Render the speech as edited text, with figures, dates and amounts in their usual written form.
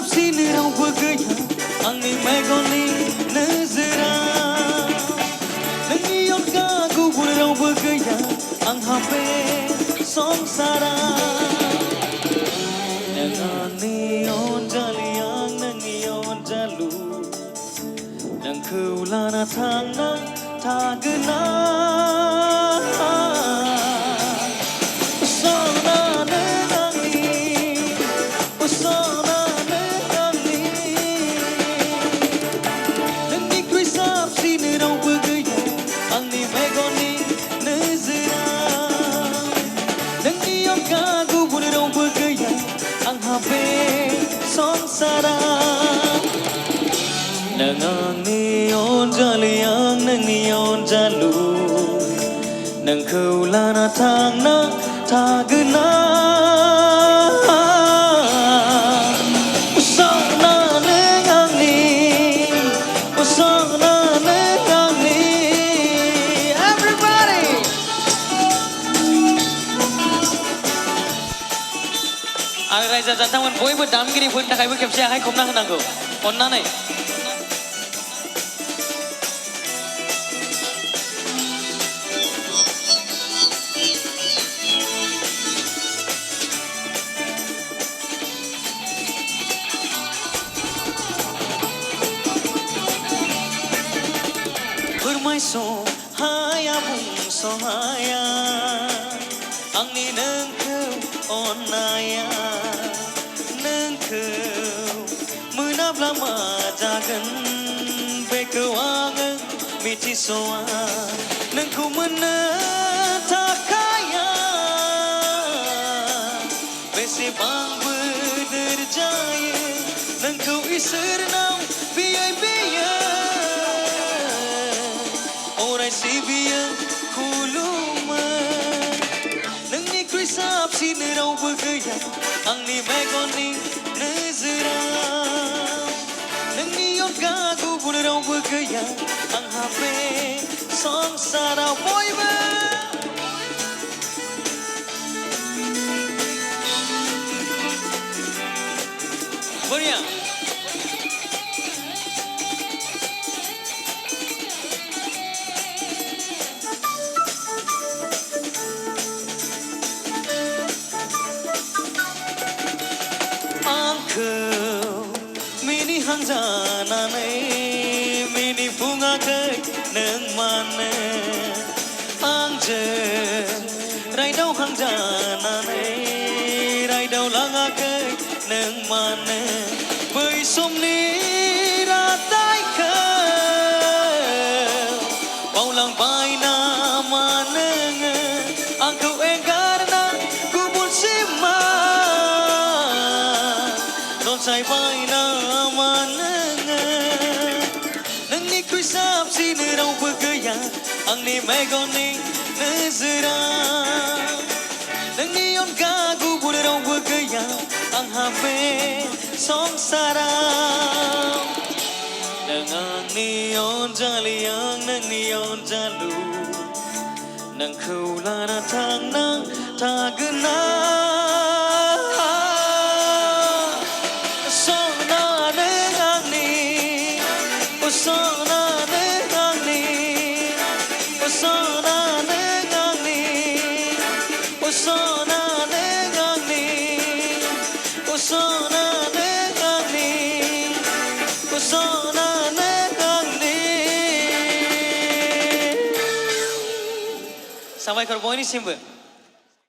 sini raw bergaya angin megoni nezera nengion kagu pun raw bergaya ang hape songsara dengan neon jaliang nengion jalu nang keulana tangan tagena Nang neon jaliang nang neon jalu nang keulana tang na tagena usana nengang ni usana nengang ni everybody आरो रायजो जाथांमोन बयबो दामगिरिफोरनि थाखायबो खेबसे आखाइ खबना होनांगौ अननानै Bermaisahaya bungsahaya Angni nengkau onaya Nengkau menabla majagan Bekau angin miti soa Nengkau menetakaya Besibang berderjaya Nengkau isernau biaya-biaya Sibiyang kuluman Nang ni krisap siniraw bergaya Ang ni megoni nezera Nang niyong gago pun raw bergaya Ang hape songsara boy ba Beriang Mini hangjanane mini bunga kai neng mane angje raidau hangjanane raidau langa kai neng mane bai somni ratai ka paulang bai na maneng angkau engarna kubun sima don sai bai na Krisap sini raw bergaya Ang ni megoni nezera Nang neon gagu pun raw bergaya Ang hape songsara Dengan neon jaliang nang neon jalu Nang keulana tang nang tagena Sona nengang ni Sona nengang ni Sona nengang ni Sona nengang ni Sona nengang ni Sona nengang ni Sampai korban ini simba